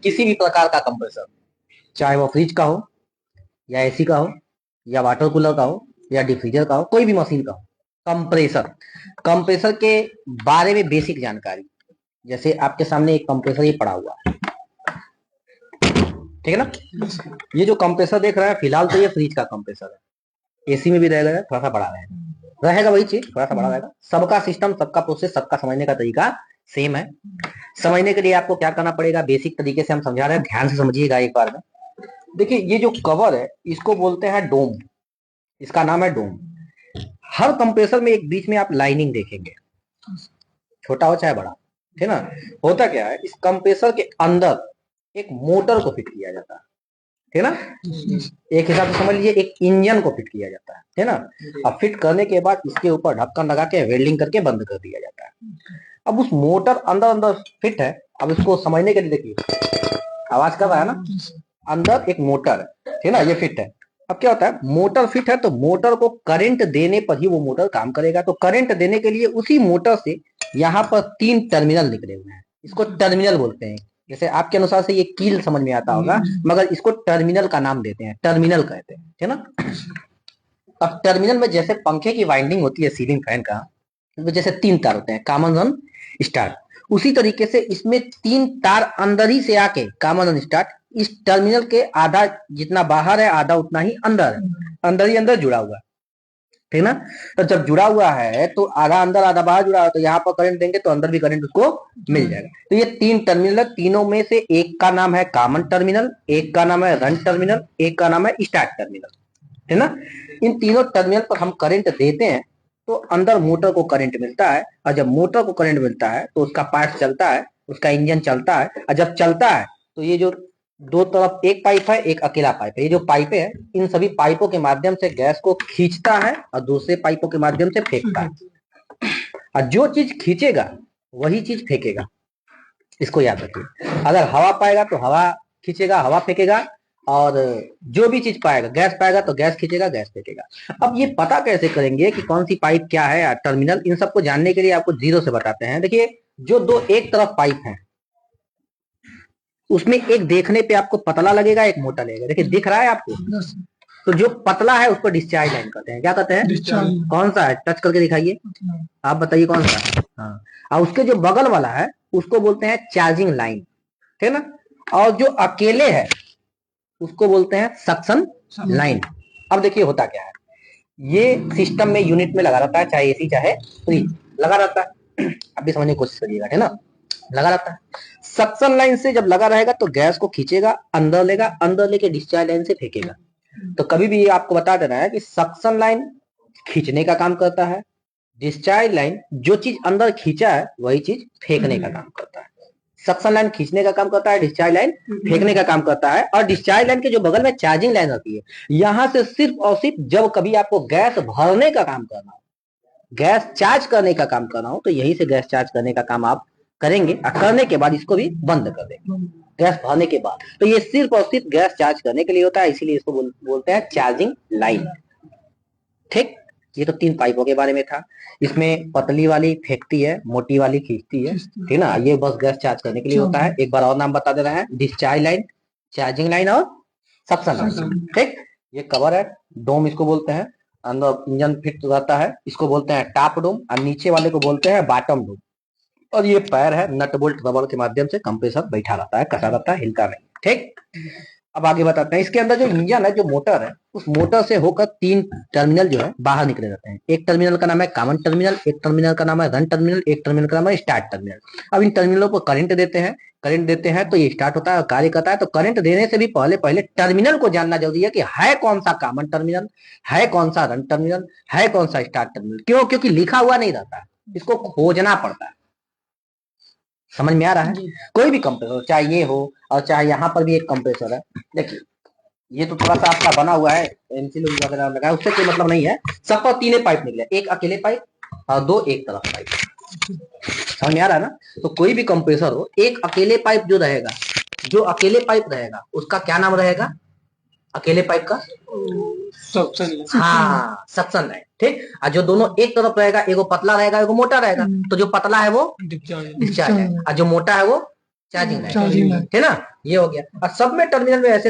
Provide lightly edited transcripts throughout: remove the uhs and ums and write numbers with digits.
किसी भी प्रकार का कंप्रेसर, चाहे वो फ्रिज का हो या एसी का हो या वाटर कूलर का हो या डिफ्रीजर का हो, कोई भी मशीन का हो, कंप्रेसर कंप्रेसर के बारे में बेसिक जानकारी। जैसे आपके सामने एक कंप्रेसर ये पड़ा हुआ है, ठीक है ना। ये जो कंप्रेसर देख रहा है फिलहाल तो ये फ्रिज का कंप्रेसर है। एसी में भी रहेगा, थोड़ा सा बड़ा रहेगा वही चीज, थोड़ा सा बड़ा रहेगा। सबका सिस्टम, सबका प्रोसेस, सबका समझने का तरीका सेम है। समझने के लिए आपको क्या करना पड़ेगा, बेसिक तरीके से हम समझा रहे हैं, ध्यान से समझिएगा एक बार में। देखिए ये जो कवर है इसको बोलते हैं डोम, इसका नाम है डोम। हर कंप्रेसर में एक बीच में आप लाइनिंग देखेंगे, छोटा हो चाहे बड़ा, है ना। होता क्या है, इस कंप्रेसर के अंदर एक मोटर को फिट किया जाता है ना। एक हिसाब से समझ लीजिए एक इंजन को फिट किया जाता है ना। अब फिट करने के बाद इसके ऊपर ढक्कन लगा के वेल्डिंग करके बंद कर दिया जाता है। अब उस मोटर अंदर अंदर फिट है। अब इसको समझने के लिए देखिए, आवाज कर रहा है ना, अंदर एक मोटर है ना, ये फिट है। अब क्या होता है, मोटर फिट है तो मोटर को करंट देने पर ही वो मोटर काम करेगा। तो करंट देने के लिए उसी मोटर से यहाँ पर 3 टर्मिनल निकले हुए हैं, इसको टर्मिनल बोलते हैं। जैसे आपके अनुसार से ये कील समझ में आता होगा, मगर इसको टर्मिनल का नाम देते हैं, टर्मिनल कहते हैं, है ना। अब टर्मिनल में जैसे पंखे की वाइंडिंग होती है सीलिंग फैन का, इसमें जैसे 3 तार होते हैं, कॉमन, रन, स्टार्ट। उसी तरीके से इसमें 3 तार अंदर ही से आके कॉमन, रन, स्टार्ट, इस टर्मिनल के आधा जितना बाहर है आधा उतना ही अंदर है, अंदर ही अंदर जुड़ा हुआ है, ठीक ना। तो जब जुड़ा हुआ है तो आधा अंदर आधा बाहर जुड़ा हुआ, तो यहाँ पर करंट देंगे तो अंदर भी करंट उसको मिल जाएगा। तो ये 3 टर्मिनल, तीनों में से एक का नाम है कॉमन टर्मिनल, एक का नाम है रन टर्मिनल, एक का नाम है स्टार्ट टर्मिनल, है ना। इन तीनों टर्मिनल पर हम करंट देते हैं तो अंदर मोटर को करंट मिलता है, और जब मोटर को करंट मिलता है तो उसका पार्ट चलता है, उसका इंजन चलता है। और जब चलता है तो ये जो दो तरफ एक पाइप है, एक अकेला पाइप है, ये जो पाइप है इन सभी पाइपों के माध्यम से गैस को खींचता है और दूसरे पाइपों के माध्यम से फेंकता है। और जो चीज खींचेगा वही चीज फेंकेगा, इसको याद रखिए। अगर हवा पाएगा तो हवा खींचेगा, हवा फेंकेगा, और जो भी चीज पाएगा, गैस पाएगा तो गैस खींचेगा, गैस फेंकेगा। अब ये पता कैसे करेंगे कि कौन सी पाइप क्या है, टर्मिनल, इन सबको जानने के लिए आपको जीरो से बताते हैं। देखिए जो दो एक तरफ पाइप है उसमें एक देखने पे आपको पतला लगेगा, एक मोटा लगेगा। देखिए दिख रहा है आपको, तो जो पतला है उसको डिस्चार्ज लाइन कहते हैं। क्या कहते हैं, कौन सा है, टच करके दिखाइए, आप बताइए कौन सा। हाँ, और उसके जो बगल वाला है उसको बोलते हैं चार्जिंग लाइन, है ना। और जो अकेले है उसको बोलते हैं सक्शन लाइन। अब देखिए होता क्या है, ये सिस्टम में यूनिट में लगा रहता है, चाहे एसी चाहे फ्रिज लगा रहता है। अब भी समझने की कोशिश करिएगा, है ना, लगा रहता है। सक्शन लाइन से जब लगा रहेगा तो गैस को खींचेगा, अंदर लेगा, अंदर लेके डिस्चार्ज लाइन से फेंकेगा। तो कभी भी आपको बता देना है कि सक्शन लाइन खींचने का काम करता है, डिस्चार्ज लाइन जो चीज अंदर खींचा है वही चीज फेंकने का काम करता है। सक्शन लाइन खींचने का काम करता है, डिस्चार्ज लाइन फेंकने का काम करता है। और डिस्चार्ज लाइन के जो बगल में चार्जिंग लाइन होती है, यहां से सिर्फ और सिर्फ जब कभी आपको गैस भरने का काम करना हो, गैस चार्ज करने का काम करना हो, तो यही से गैस चार्ज करने का काम आप करेंगे, और करने के बाद इसको भी बंद कर देंगे गैस भरने के बाद। तो ये सिर्फ और सिर्फ गैस चार्ज करने के लिए होता है, इसीलिए इसको बोलते हैं चार्जिंग लाइन, ठीक। ये तो 3 पाइपों के बारे में था। इसमें पतली वाली फेंकती है, मोटी वाली खींचती है, ठीक ना। ये बस गैस चार्ज करने के लिए होता है। एक बार और नाम बता दे रहे हैं, डिस्चार्ज लाइन, चार्जिंग लाइन और सक्शन लाइन, ठीक। ये कवर है, डोम इसको बोलते हैं। अंदर इंजन फिट रहता है, इसको बोलते हैं टॉप डोम, और नीचे वाले को बोलते हैं बॉटम डोम। और ये पैर है, नट बोल्ट रबड़ के माध्यम से कंप्रेसर बैठा रहता है, कसा रहता है, हिलता नहीं, ठीक। अब आगे बताते हैं, इसके अंदर जो इंजन है, जो मोटर है, उस मोटर से होकर 3 टर्मिनल जो है बाहर निकले रहते हैं। एक टर्मिनल का नाम है कॉमन टर्मिनल, एक टर्मिनल का नाम है रन टर्मिनल, एक टर्मिनल का नाम है स्टार्ट टर्मिनल। अब इन टर्मिनलों को करंट देते हैं, करंट देते हैं तो ये स्टार्ट होता है और कार्य करता है। तो करंट देने से भी पहले पहले टर्मिनल को जानना जरूरी है कि है कौन सा कॉमन टर्मिनल, है कौन सा रन टर्मिनल, है कौन सा स्टार्ट टर्मिनल। क्यों, क्योंकि लिखा हुआ नहीं रहता, इसको खोजना पड़ता है। समझ में आ रहा है। कोई भी कंप्रेसर, चाहे ये हो और चाहे यहाँ पर भी एक कंप्रेसर है, देखिए ये तो थोड़ा सा आपका बना हुआ है, एमसील वगैरह लगा है, उससे कोई मतलब नहीं है। सब पर 3 पाइप निकले, एक अकेले पाइप और 2 एक तरफ पाइप। समझ में आ रहा है ना। तो कोई भी कंप्रेसर हो, एक अकेले पाइप जो रहेगा, जो अकेले पाइप रहेगा उसका क्या नाम रहेगा, अकेले पाइप का सक्शन, हाँ सक्शन लाइन, ठीक। और जो दोनों एक तरफ रहेगा, एगो पतला रहेगा एगो मोटा रहेगा, तो जो पतला है वो डिस्चार्ज है, और जो मोटा है वो चार्जिंग लाइन, है ना। ये हो गया। और सब में टर्मिनल में ऐसे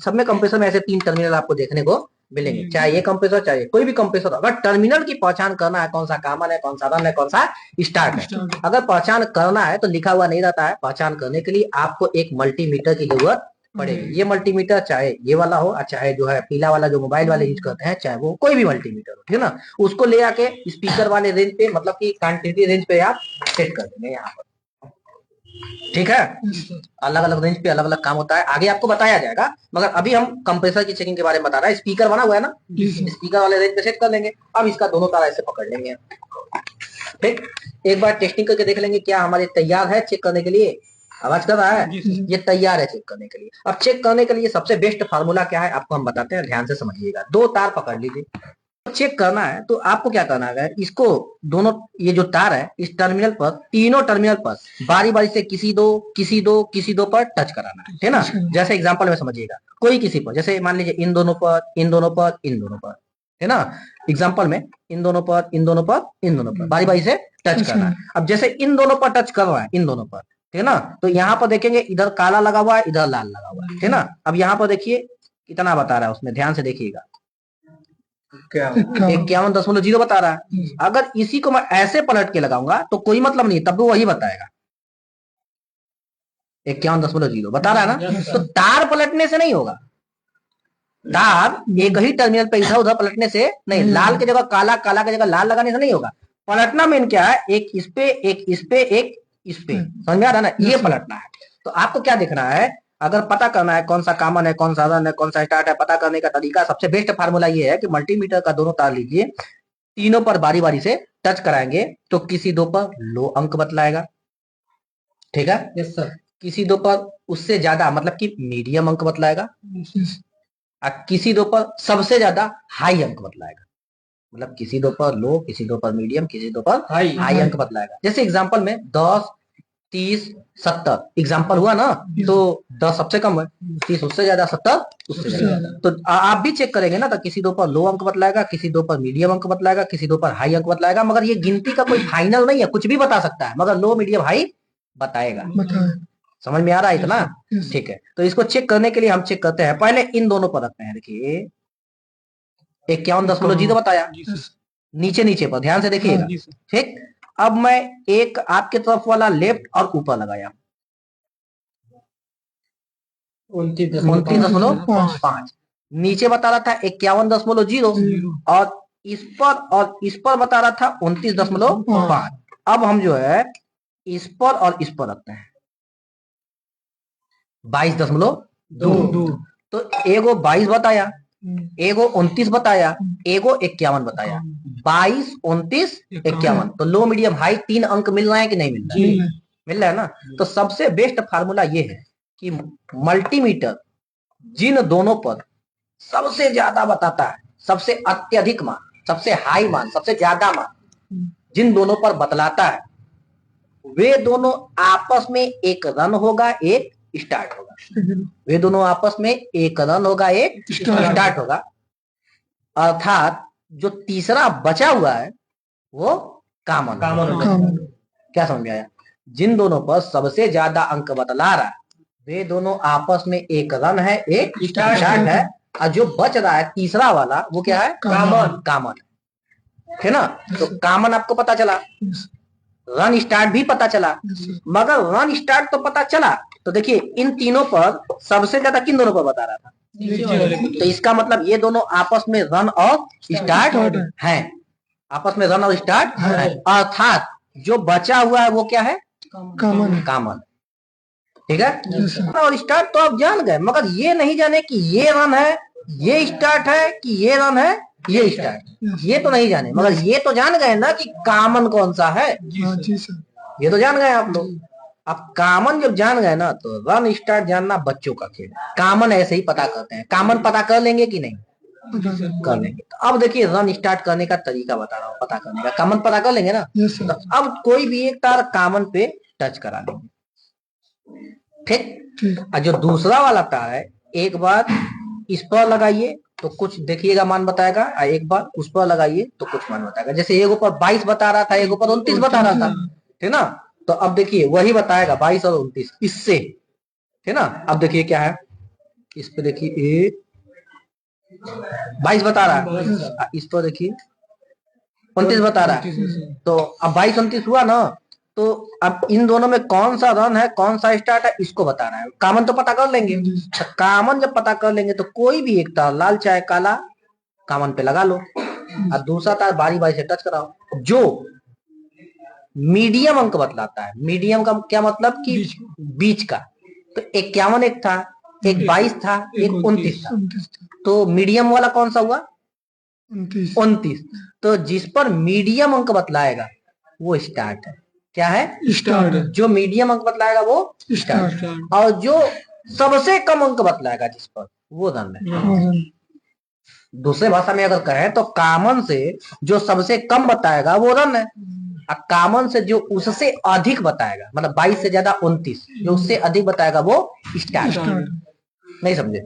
सब में कंप्रेसर में ऐसे 3 टर्मिनल आपको देखने को मिलेंगे, चाहे ये कंप्रेसर चाहे कोई भी कंप्रेसर। अगर टर्मिनल की पहचान करना है, कौन सा कॉमन है, कौन सा रन है, कौन सा स्टार्ट है, अगर पहचान करना है तो लिखा हुआ नहीं रहता है। पहचान करने के लिए आपको एक मल्टीमीटर की जरूरत पड़ेगी। ये मल्टीमीटर चाहे ये वाला हो, चाहे जो है पीला वाला जो मोबाइल वाले यूज करते हैं, चाहे वो कोई भी मल्टीमीटर हो, ठीक है ना, उसको ले आके स्पीकर वाले रेंज पे, मतलब की क्वांटिटी रेंज पे आप सेट कर देंगे यहाँ पर, ठीक है। अलग अलग रेंज पे अलग अलग काम होता है, आगे आपको बताया जाएगा। मगर अभी हम कंप्रेसर की चेकिंग के बारे में बता रहे हैं। स्पीकर बना हुआ है ना, स्पीकर वाले रेंज पे सेट कर लेंगे। अब इसका दोनों तार ऐसे पकड़ लेंगे, ठीक। एक बार टेस्टिंग करके देख लेंगे क्या हमारे तैयार है चेक करने के लिए। आवाज कर रहा है, ये तैयार है चेक करने के लिए। अब चेक करने के लिए सबसे बेस्ट फार्मूला क्या है आपको हम बताते हैं, ध्यान से समझिएगा। 2 तार पकड़ लीजिए, चेक करना है तो आपको क्या करना है, इसको दोनों ये जो तार है इस टर्मिनल पर, तीनों टर्मिनल पर बारी बारी से किसी दो पर टच कराना है ना। जैसे एग्जांपल में समझिएगा, कोई किसी पर, जैसे मान लीजिए इन दोनों पर, इन दोनों पर, इन दोनों पर, है ना। एग्जांपल में इन दोनों पर, इन दोनों पर, इन दोनों पर बारी बारी से टच करना है। अब जैसे इन दोनों पर टच कर रहा है, इन दोनों पर, है ना, तो यहाँ पर देखेंगे इधर काला लगा हुआ है, इधर लाल लगा हुआ है ना। अब यहाँ पर देखिए कितना बता रहा है उसमें, ध्यान से देखिएगा, 51.0 बता रहा है। अगर इसी को मैं ऐसे पलट के लगाऊंगा तो कोई मतलब नहीं, तब भी वही बताएगा, 51.0 बता रहा है ना। तो तार पलटने से नहीं होगा, तार एक ही टर्मिनल पे इधर उधर पलटने से नहीं, लाल की जगह काला, काला की जगह लाल लगाने से नहीं होगा। पलटना मेन क्या है, एक इस पे, एक इस पे, एक इस पे, समझ आ रहा है ना, ये पलटना है। तो आपको क्या देखना है, अगर पता करना है कौन सा कॉमन है, कौन सा रन है, कौन सा स्टार्ट है, पता करने का तरीका सबसे बेस्ट फार्मूला ये है कि मल्टीमीटर का दोनों तार लीजिए, तीनों पर बारी बारी से टच कराएंगे तो किसी दो पर लो अंक बतलाएगा, ठीक है। Yes sir. किसी दो पर उससे ज्यादा मतलब कि मीडियम अंक बतलाएगा, और किसी दो पर सबसे ज्यादा हाई अंक बतलाएगा। मतलब किसी दो पर लो, किसी दो पर मीडियम, किसी दो पर हाई अंक बतलाएगा। जैसे एग्जांपल में 10, 30, 70 एग्जाम्पल हुआ ना, तो 10 सबसे कम है, 30 उससे ज्यादा, 70 उससे ज्यादा। तो आप भी चेक करेंगे ना, तो किसी दो पर लो अंक बतलाएगा, किसी दो पर मीडियम अंक बतलाएगा, किसी दो पर हाई अंक बतलाएगा। मगर ये गिनती का कोई फाइनल नहीं है, कुछ भी बता सकता है, मगर लो मीडियम हाई बताएगा। समझ में आ रहा है इतना, ठीक है। तो इसको चेक करने के लिए हम चेक करते हैं, पहले इन दोनों पर रखते हैं। देखिए 51.0 बताया, नीचे नीचे पर ध्यान से देखिएगा, ठीक। अब मैं एक आपके तरफ वाला लेफ्ट और ऊपर लगाया 29.5, नीचे बता रहा था 51.0 और इस पर बता रहा था 29.5। अब हम जो है इस पर और इस पर रखते हैं 22.2। तो एगो 22 बताया, एगो 29 बताया, एगो 51 बताया, 22, 29, 51। तो लो मीडियम हाई 3 अंक मिल रहे हैं कि नहीं मिल रहा है, मिल रहा है ना। तो सबसे बेस्ट फार्मूला ये है कि मल्टीमीटर जिन दोनों पर सबसे ज्यादा बताता है, सबसे अत्यधिक मान, सबसे हाई मान, सबसे ज्यादा मान जिन दोनों पर बतलाता है, वे दोनों आपस में एक रन होगा, एक स्टार्ट होगा। वे दोनों आपस में एक रन होगा, एक स्टार्ट होगा। अर्थात जो तीसरा बचा हुआ है वो कॉमन होगा। क्या समझ में आया? जिन दोनों पर सबसे ज्यादा अंक बतला रहा है वे दोनों आपस में एक रन है, एक स्टार्ट है, और जो बच रहा है तीसरा वाला वो क्या है, कॉमन है ना। तो कॉमन आपको पता चला, रन स्टार्ट भी पता चला। मगर रन स्टार्ट तो पता चला, तो देखिए इन तीनों पर सबसे ज्यादा किन दोनों पर बता रहा था, तो इसका मतलब ये दोनों आपस में रन और स्टार्ट हैं, आपस में रन और स्टार्ट है। अर्थात जो बचा हुआ है वो क्या है, कॉमन, ठीक है। और स्टार्ट तो आप जान गए, मगर ये नहीं जाने कि ये रन है, ये स्टार्ट है, कि ये रन है, ये स्टार्ट, ये तो नहीं जाने। मगर ये तो जान गए ना कि कॉमन कौन सा है, ये तो जान गए आप लोग। अब कॉमन जब जान गए ना, तो रन स्टार्ट जानना बच्चों का खेल। कॉमन ऐसे ही पता करते हैं, कॉमन पता कर लेंगे कि नहीं, कर लेंगे। तो अब देखिए रन स्टार्ट करने का तरीका बता रहा हूँ, पता करने का। कॉमन पता कर लेंगे ना, तो अब कोई भी एक तार कॉमन पे टच करा लेंगे, ठीक। और जो दूसरा वाला तार है, एक बार इस पर लगाइए तो कुछ देखिएगा मान बताएगा, और एक बार उस पर लगाइए तो कुछ मान बताएगा। जैसे एगो पर 22 बता रहा था, एगो पर 29 बता रहा था, ठीक ना। तो अब देखिए वही बताएगा 22 और 29 इससे, है ना। अब देखिए क्या है, इस पे देखिए 22 बता रहा है, इस पर देखिए 29 बता रहा है। तो अब 22-29 हुआ ना, तो अब इन दोनों में कौन सा रन है, कौन सा स्टार्ट है, इसको बता रहा है। कॉमन तो पता कर लेंगे, कॉमन जब पता कर लेंगे तो कोई भी एक तार लाल चाहे काला कॉमन पे लगा लो, और दूसरा तार बारी बारी से टच कराओ। जो मीडियम अंक बतलाता है, मीडियम का क्या मतलब कि बीच का, तो 51 एक था, एक 22 था, एक 29 था, तो मीडियम वाला कौन सा हुआ, 29। तो जिस पर मीडियम अंक बतलाएगा वो स्टार्ट है। क्या है, स्टार्ट। जो मीडियम अंक बतलाएगा वो स्टार्ट, और जो सबसे कम अंक बतलाएगा जिस पर, वो रन है। दूसरे भाषा में अगर कहें तो कॉमन से जो सबसे कम बताएगा वो रन है, और कॉमन से जो उससे अधिक बताएगा, मतलब 22 से ज्यादा 29, जो उससे अधिक बताएगा वो स्टार्ट। नहीं समझे,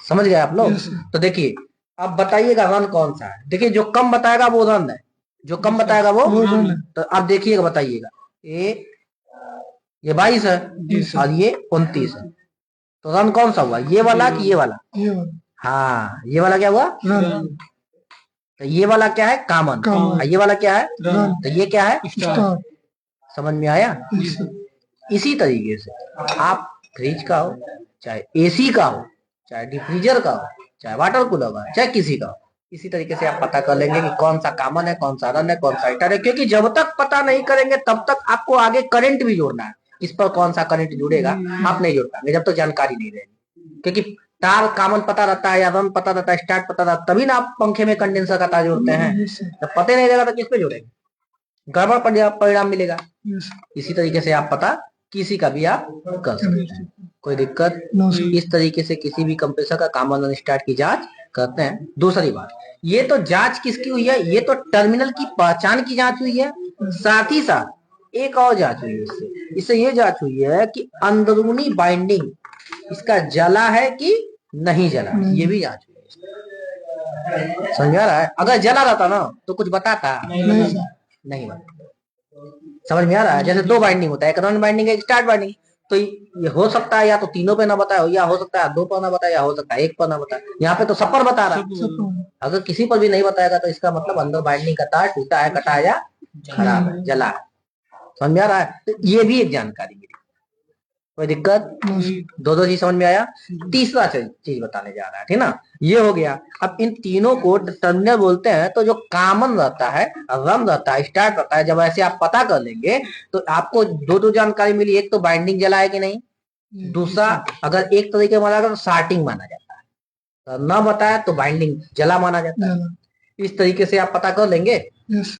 समझ गए आप लोग। तो देखिए अब बताइएगा रन कौन सा है। देखिए जो कम बताएगा वो रन है, जो कम बताएगा वो रन है। तो आप देखिएगा, बताइएगा ये 22 है और ये 29 है, तो रन कौन सा हुआ, ये वाला कि ये वाला? हाँ, ये वाला क्या हुआ, तो ये वाला क्या है, कॉमन, और ये वाला क्या है, तो ये क्या है, समझ में आया। इसी तरीके से आप फ्रिज का हो, चाहे एसी का हो, चाहे डिफ्रीजर का हो, चाहे वाटर कूलर का, चाहे किसी का हो, इसी तरीके से आप पता कर लेंगे कि कौन सा कॉमन है, कौन सा रन है, कौन सा स्टार है। क्योंकि जब तक पता नहीं करेंगे तब तक आपको आगे करंट भी जोड़ना है, इस पर कौन सा करंट जुड़ेगा आप नहीं जोड़ पाएंगे जब तक जानकारी नहीं रहेगी। क्योंकि तार कॉमन पता रहता है या रन पता रहता है, स्टार्ट पता रहता है, तभी ना आप पंखे में कंडेंसर का तार जोड़ते हैं। जब पता नहीं रहेगा तो किस पे जोड़ेंगे, गड़बड़ परिणाम मिलेगा। इसी तरीके से आप पता किसी का भी आप कर सकते हैं, कोई दिक्कत। इस तरीके से किसी भी कंप्रेसर का कॉमन रन स्टार्ट की जांच करते हैं। दूसरी बात, ये तो जांच किसकी हुई है, ये तो टर्मिनल की पहचान की जांच हुई है। साथ ही साथ एक और जांच हुई है इससे, इससे ये जांच हुई है कि अंदरूनी बाइंडिंग इसका जला है कि नहीं जला, ये भी जांच हुई है। समझ आ रहा है, अगर जला रहता ना तो कुछ बताता नहीं बता। समझ में आ रहा है, जैसे दो बाइंडिंग होता है, एक रन बाइंडिंग है, एक स्टार्ट बाइंडिंग। तो ये हो सकता है या तो तीनों पे ना बताए, या हो सकता है दो पर ना बताए, या हो सकता है एक पर ना बताए। यहाँ पे तो सब पर बता रहा। अगर किसी पर भी नहीं बताएगा तो इसका मतलब अंदर बाइंडिंग का तार टूटा है, कटा है या खराब है, जला है। समझ में आ रहा है, तो ये भी एक जानकारी मिली। कोई दिक्कत, दो चीज समझ में आया। तीसरा चीज बताने जा रहा है, ठीक ना, ये हो गया। अब इन तीनों को टर्मिनल बोलते हैं। तो जो कॉमन रहता है, रन रहता है, स्टार्ट रहता है, जब ऐसे आप पता कर लेंगे तो आपको दो जानकारी मिली। एक तो बाइंडिंग जला है कि नहीं, दूसरा अगर एक तरीके माना तो शार्टिंग माना जाता है, तो न बताया तो बाइंडिंग जला माना जाता है। इस तरीके से आप पता कर लेंगे।